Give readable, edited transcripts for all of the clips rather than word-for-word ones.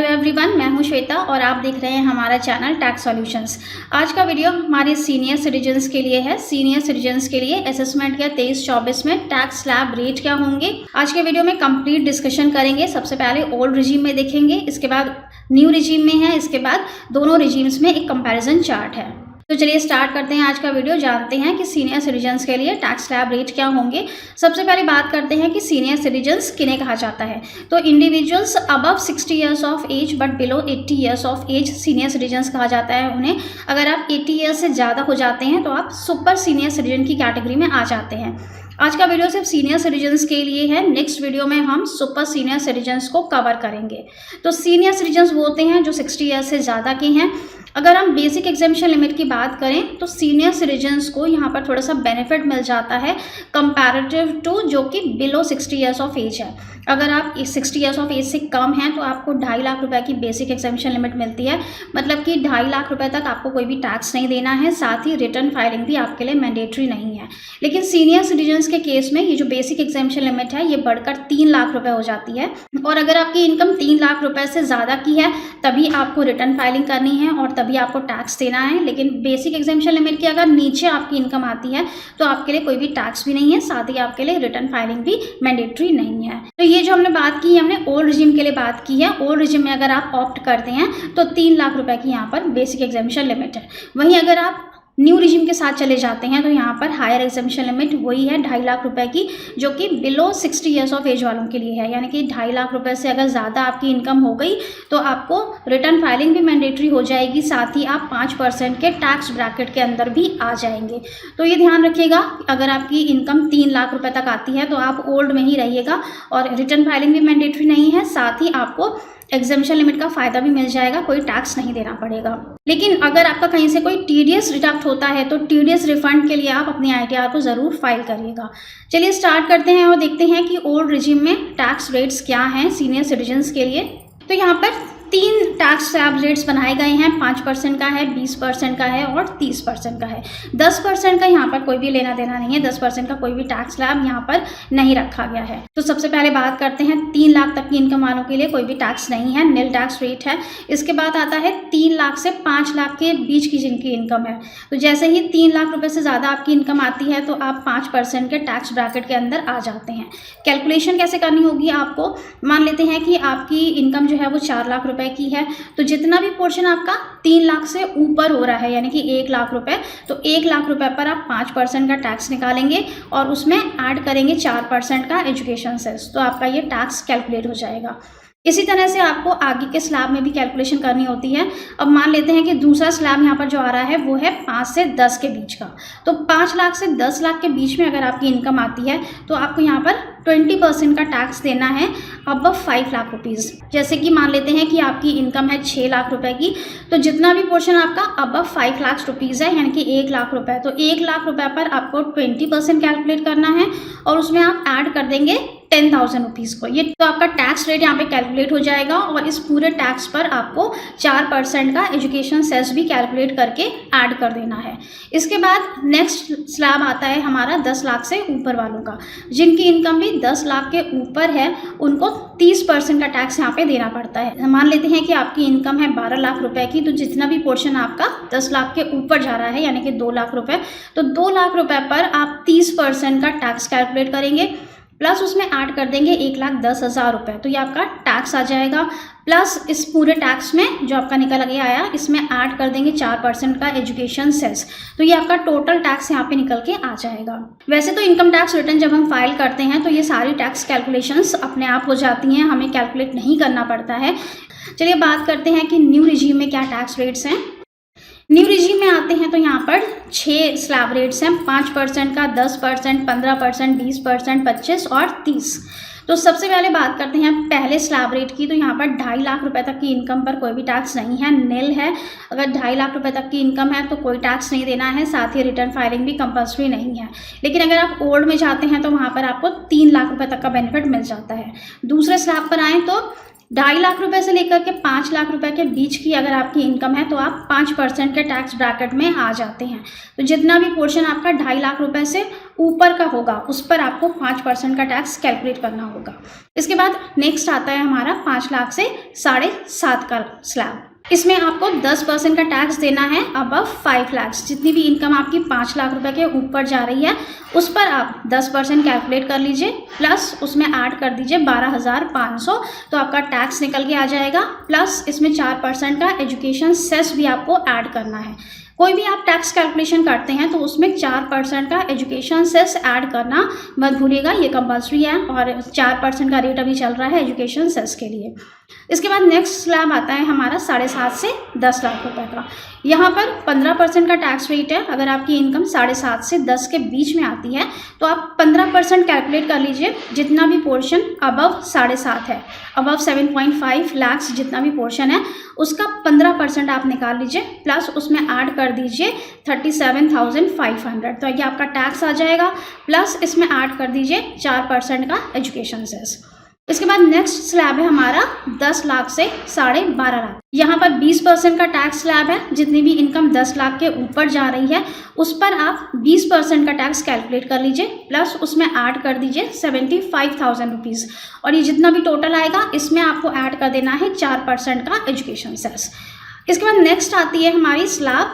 Hello everyone, मैं हूं श्वेता और आप देख रहे हैं हमारा चैनल टैक्स सॉल्यूशंस। आज का वीडियो हमारे सीनियर सिटीजन्स के लिए है। सीनियर सिटीजन्स के लिए असेसमेंट या 23-24 में टैक्स स्लैब रेट क्या होंगे, आज के वीडियो में कंप्लीट डिस्कशन करेंगे। सबसे पहले ओल्ड रिजीम में देखेंगे, इसके बाद न्यू रिजीम में है, इसके बाद दोनों रिजीम्स में एक कंपैरिजन चार्ट है। तो चलिए स्टार्ट करते हैं आज का वीडियो। जानते हैं कि सीनियर सिटीजन्स के लिए टैक्स स्लैब रेट क्या होंगे। सबसे पहले बात करते हैं कि सीनियर सिटीजन्स किन्हें कहा जाता है। तो individuals above 60 years of age but below 80 years of age senior citizens कहा जाता है उन्हें। अगर आप 80 ईयर्स से ज़्यादा हो जाते हैं तो आप सुपर सीनियर सिटीजन की कैटेगरी में आ जाते हैं। आज का वीडियो सिर्फ सीनियर सिटीजन्स के लिए है। नेक्स्ट वीडियो में हम सुपर सीनियर सिटीजन्स को कवर करेंगे। तो सीनियर सिटीजन्स वो होते हैं जो 60 ईयर्स से ज़्यादा के हैं। अगर हम बेसिक एग्जेम्पशन लिमिट की बात करें तो सीनियर सिटीजन्स को यहाँ पर थोड़ा सा बेनिफिट मिल जाता है कंपैरेटिव टू जो कि बिलो 60 ईयर्स ऑफ एज है। अगर आप 60 ईयर्स ऑफ एज से कम हैं तो आपको 2.5 लाख रुपए की बेसिक एग्जेम्पशन लिमिट मिलती है, मतलब कि 2.5 लाख रुपए तक आपको कोई भी टैक्स नहीं देना है, साथ ही रिटर्न फाइलिंग भी आपके लिए मैंडेटरी नहीं है। लेकिन सीनियर सिटीजन्स के केस में ये जो बेसिक एग्जेम्पशन लिमिट है ये बढ़कर 3 लाख रुपए हो जाती है, और अगर आपकी इनकम 3 लाख रुपए से ज़्यादा की है तभी आपको रिटर्न फाइलिंग करनी है और तभी आपको टैक्स देना है। लेकिन बेसिक एग्जेम्पशन लिमिट के अगर नीचे आपकी इनकम आती है तो आपके लिए कोई भी टैक्स भी नहीं है, साथ ही आपके लिए रिटर्न फाइलिंग भी मैंडेटरी नहीं है। तो ये जो हमने बात की, हमने ओल्ड रिजिम के लिए बात की है। ओल्ड रिजिम में अगर आप ऑप्ट करते हैं तो 3 लाख रुपए की यहाँ पर बेसिक एग्जेम्पशन लिमिट है। वहीं अगर आप न्यू रिजिम के साथ चले जाते हैं तो यहाँ पर हायर एग्जेम्पशन लिमिट वही है 2.5 लाख रुपए की, जो कि बिलो 60 ईयर्स ऑफ एज वालों के लिए है। यानी कि 2.5 लाख रुपए से अगर ज़्यादा आपकी इनकम हो गई तो आपको रिटर्न फाइलिंग भी मैंडेटरी हो जाएगी, साथ ही आप 5% के टैक्स ब्रैकेट के अंदर भी आ जाएंगे। तो ये ध्यान रखिएगा, अगर आपकी इनकम 3 लाख रुपए तक आती है तो आप ओल्ड में ही रहिएगा और रिटर्न फाइलिंग भी मैंडेटरी नहीं है, साथ ही आपको एग्जेम्पशन लिमिट का फ़ायदा भी मिल जाएगा, कोई टैक्स नहीं देना पड़ेगा। लेकिन अगर आपका कहीं से कोई टीडीएस डिडक्ट होता है तो टीडीएस रिफंड के लिए आप अपनी आईटीआर को ज़रूर फाइल करिएगा। चलिए स्टार्ट करते हैं और देखते हैं कि ओल्ड रिजिम में टैक्स रेट्स क्या हैं सीनियर सिटीजन्स के लिए। तो यहाँ पर 3 टैक्स स्लैब रेट्स बनाए गए हैं, 5% का है, 20% का है और 30% का है। 10% का यहाँ पर कोई भी लेना देना नहीं है, 10% का कोई भी टैक्स स्लैब यहाँ पर नहीं रखा गया है। तो सबसे पहले बात करते हैं 3 लाख तक की इनकम वालों के लिए कोई भी टैक्स नहीं है, नील टैक्स रेट है। इसके बाद आता है 3 लाख से 5 लाख के बीच की जिनकी इनकम है। तो जैसे ही 3 लाख रुपये से ज़्यादा आपकी इनकम आती है तो आप 5% के टैक्स ब्रैकेट के अंदर आ जाते हैं। कैलकुलेशन कैसे करनी होगी आपको, मान लेते हैं कि आपकी इनकम जो है वो 4 लाख रुपए की है, तो जितना भी पोर्शन आपका 3 लाख से ऊपर हो रहा है यानी कि 1 लाख रुपए, तो 1 लाख रुपए पर आप 5% का टैक्स निकालेंगे और उसमें ऐड करेंगे 4% का एजुकेशन सेस, तो आपका ये टैक्स कैलकुलेट हो जाएगा। इसी तरह से आपको आगे के स्लैब में भी कैलकुलेशन करनी होती है। अब मान लेते हैं कि दूसरा स्लैब यहाँ पर जो आ रहा है वो है 5 से 10 के बीच का। तो 5 लाख से 10 लाख के बीच में अगर आपकी इनकम आती है तो आपको यहाँ पर 20% का टैक्स देना है अबव 5 लाख रुपीज़। जैसे कि मान लेते हैं कि आपकी इनकम है 6 लाख रुपए की, तो जितना भी पोर्शन आपका अबव 5 लाख रुपीज़ है यानी कि 1 लाख रुपए, तो 1 लाख रुपए पर आपको 20% कैलकुलेट करना है और उसमें आप ऐड कर देंगे 10,000 रुपीज़ को। ये तो आपका टैक्स रेट यहाँ पे कैलकुलेट हो जाएगा और इस पूरे टैक्स पर आपको 4% का एजुकेशन सेस भी कैलकुलेट करके ऐड कर देना है। इसके बाद नेक्स्ट स्लैब आता है हमारा 10 लाख से ऊपर वालों का। जिनकी इनकम भी 10 लाख के ऊपर है उनको 30% का टैक्स यहाँ पे देना पड़ता है। मान लेते हैं कि आपकी इनकम है 12 लाख रुपए की, तो जितना भी पोर्शन आपका 10 लाख के ऊपर जा रहा है यानी कि 2 लाख रुपए, तो 2 लाख रुपए पर आप 30% का टैक्स कैलकुलेट करेंगे, प्लस उसमें ऐड कर देंगे 1,10,000 रुपये, तो ये आपका टैक्स आ जाएगा। प्लस इस पूरे टैक्स में जो आपका निकल के आया इसमें ऐड कर देंगे 4% का एजुकेशन सेस, तो ये आपका टोटल टैक्स यहाँ पे निकल के आ जाएगा। वैसे तो इनकम टैक्स रिटर्न जब हम फाइल करते हैं तो ये सारी टैक्स कैलकुलेशंस अपने आप हो जाती हैं, हमें कैलकुलेट नहीं करना पड़ता है। चलिए बात करते हैं कि न्यू रिजीम में क्या टैक्स रेट्स हैं। न्यू रिजीम में आते हैं तो यहाँ पर 6 स्लैब रेट्स हैं, 5% का, 10%, 15%, 20%, 25 और 30। तो सबसे पहले बात करते हैं पहले स्लैब रेट की। तो यहाँ पर 2.5 लाख रुपए तक की इनकम पर कोई भी टैक्स नहीं है, नील है। अगर 2.5 लाख रुपए तक की इनकम है तो कोई टैक्स नहीं देना है, साथ ही रिटर्न फाइलिंग भी कंपल्सरी नहीं है। लेकिन अगर आप ओल्ड में जाते हैं तो वहाँ पर आपको 3 लाख रुपए तक का बेनिफिट मिल जाता है। दूसरे स्लैब पर आएँ तो 2.5 लाख रुपए से लेकर के 5 लाख रुपए के बीच की अगर आपकी इनकम है तो आप 5% के टैक्स ब्रैकेट में आ जाते हैं। तो जितना भी पोर्शन आपका 2.5 लाख रुपए से ऊपर का होगा उस पर आपको 5% का टैक्स कैलकुलेट करना होगा। इसके बाद नेक्स्ट आता है हमारा 5 लाख से 7.5 का स्लैब। इसमें आपको 10% का टैक्स देना है अबव 5 लाख। जितनी भी इनकम आपकी 5 लाख रुपए के ऊपर जा रही है उस पर आप 10% कैलकुलेट कर लीजिए, प्लस उसमें ऐड कर दीजिए 12,500, तो आपका टैक्स निकल के आ जाएगा। प्लस इसमें 4% का एजुकेशन सेस भी आपको ऐड करना है। कोई भी आप टैक्स कैलकुलेशन करते हैं तो उसमें 4% का एजुकेशन सेस ऐड करना मत भूलिएगा, ये कंपल्सरी है और 4% का रेट अभी चल रहा है एजुकेशन सेस के लिए। इसके बाद नेक्स्ट स्लैब आता है हमारा 7.5 से 10 लाख रुपए का। यहाँ पर 15% का टैक्स रेट है। अगर आपकी इनकम 7.5 से 10 के बीच में आती है तो आप 15% कैलकुलेट कर लीजिए। जितना भी पोर्शन अबव 7.5 है, अबव 7.5 लाख जितना भी पोर्शन है उसका 15% आप निकाल लीजिए, प्लस उसमें ऐड कर दीजिए 37,500, तो ये आपका टैक्स आ जाएगा। प्लस इसमें ऐड कर दीजिए 4% का एजुकेशन सेस। इसके बाद नेक्स्ट स्लैब है हमारा 10 लाख से 12.5 लाख। यहाँ पर 20% का टैक्स स्लैब है। जितनी भी इनकम 10 लाख के ऊपर जा रही है उस पर आप 20% का टैक्स कैलकुलेट कर लीजिए, प्लस उसमें ऐड कर दीजिए 75,000 रुपीज़, और ये जितना भी टोटल आएगा इसमें आपको ऐड कर देना है 4% का एजुकेशन सेस। इसके बाद नेक्स्ट आती है हमारी स्लैब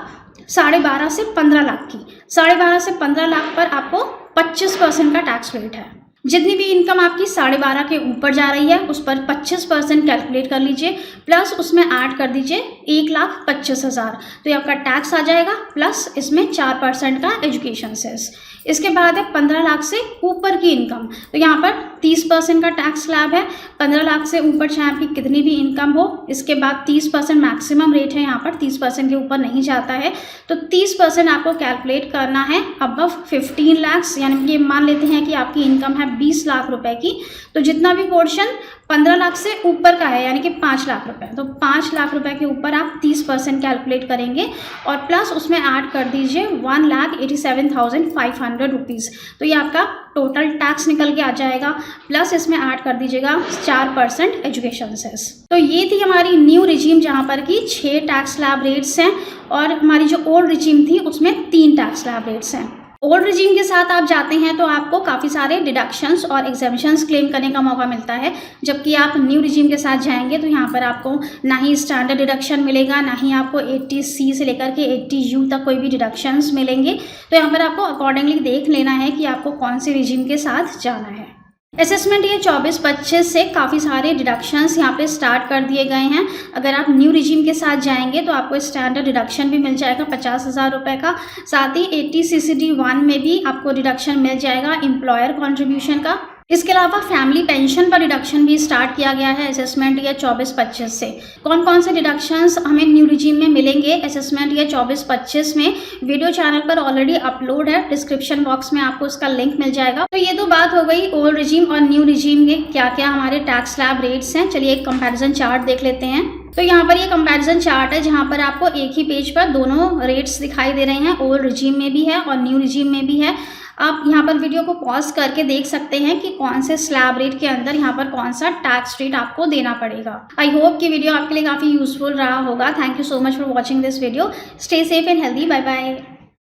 12.5 से 15 लाख की। 12.5 से 15 लाख पर आपको 25% का टैक्स रेट है। जितनी भी इनकम आपकी 12.5 के ऊपर जा रही है उस पर 25% कैलकुलेट कर लीजिए, प्लस उसमें ऐड कर दीजिए 1,25,000, तो ये आपका टैक्स आ जाएगा। प्लस इसमें 4% का एजुकेशन सेस। इसके बाद है 15 लाख से ऊपर की इनकम, तो यहाँ पर 30% का टैक्स स्लैब है। 15 लाख से ऊपर चाहे आपकी कितनी भी इनकम हो, इसके बाद 30% मैक्सिमम रेट है। यहाँ पर 30% के ऊपर नहीं जाता है, तो 30% आपको कैलकुलेट करना है अबव 15 लाख। यानी कि मान लेते हैं कि आपकी इनकम है 20 लाख रुपए की, तो जितना भी पोर्शन 15 लाख से ऊपर का है यानी कि 5 लाख रुपए, तो 5 लाख रुपए के ऊपर आप 30% कैलकुलेट करेंगे और प्लस उसमें ऐड कर दीजिए 1,87,500 रुपीज़, तो ये आपका टोटल टैक्स निकल के आ जाएगा। प्लस इसमें ऐड कर दीजिएगा 4% एजुकेशन सेस। तो ये थी हमारी न्यू रिजीम जहाँ पर कि 6 टैक्स स्लैब रेट्स हैं, और हमारी जो ओल्ड रिजीम थी उसमें 3 टैक्स स्लैब रेट्स हैं। ओल्ड रिजीम के साथ आप जाते हैं तो आपको काफ़ी सारे डिडक्शंस और एग्जेम्पशंस क्लेम करने का मौका मिलता है, जबकि आप न्यू रिजीम के साथ जाएंगे तो यहाँ पर आपको ना ही स्टैंडर्ड डिडक्शन मिलेगा, ना ही आपको 80C से लेकर के 80U तक कोई भी डिडक्शंस मिलेंगे। तो यहाँ पर आपको अकॉर्डिंगली देख लेना है कि आपको कौन से रिजीम के साथ जाना है। असेसमेंट ये 24-25 से काफ़ी सारे डिडक्शंस यहाँ पे स्टार्ट कर दिए गए हैं। अगर आप न्यू रिजीम के साथ जाएंगे तो आपको स्टैंडर्ड डिडक्शन भी मिल जाएगा 50,000 रुपये का, साथ ही 80CCD1 में भी आपको डिडक्शन मिल जाएगा एम्प्लॉयर कॉन्ट्रीब्यूशन का। इसके अलावा फैमिली पेंशन पर डिडक्शन भी स्टार्ट किया गया है असेसमेंट ईयर 24-25 से। कौन कौन से डिडक्शंस हमें न्यू रिजीम में मिलेंगे असेसमेंट ईयर 24-25 में, वीडियो चैनल पर ऑलरेडी अपलोड है, डिस्क्रिप्शन बॉक्स में आपको इसका लिंक मिल जाएगा। तो ये तो बात हो गई ओल्ड रिजीम और न्यू रिजीम के क्या क्या हमारे टैक्स स्लैब रेट्स हैं। चलिए एक कंपैरिजन चार्ट देख लेते हैं। तो यहाँ पर ये कंपैरिजन चार्ट है जहाँ पर आपको एक ही पेज पर दोनों रेट्स दिखाई दे रहे हैं, ओल्ड रिजीम में भी है और न्यू रिजीम में भी है। आप यहाँ पर वीडियो को पॉज करके देख सकते हैं कि कौन से स्लैब रेट के अंदर यहाँ पर कौन सा टैक्स रेट आपको देना पड़ेगा। आई होप कि वीडियो आपके लिए काफ़ी यूजफुल रहा होगा। Thank you so much for watching this video. Stay safe and healthy. Bye bye.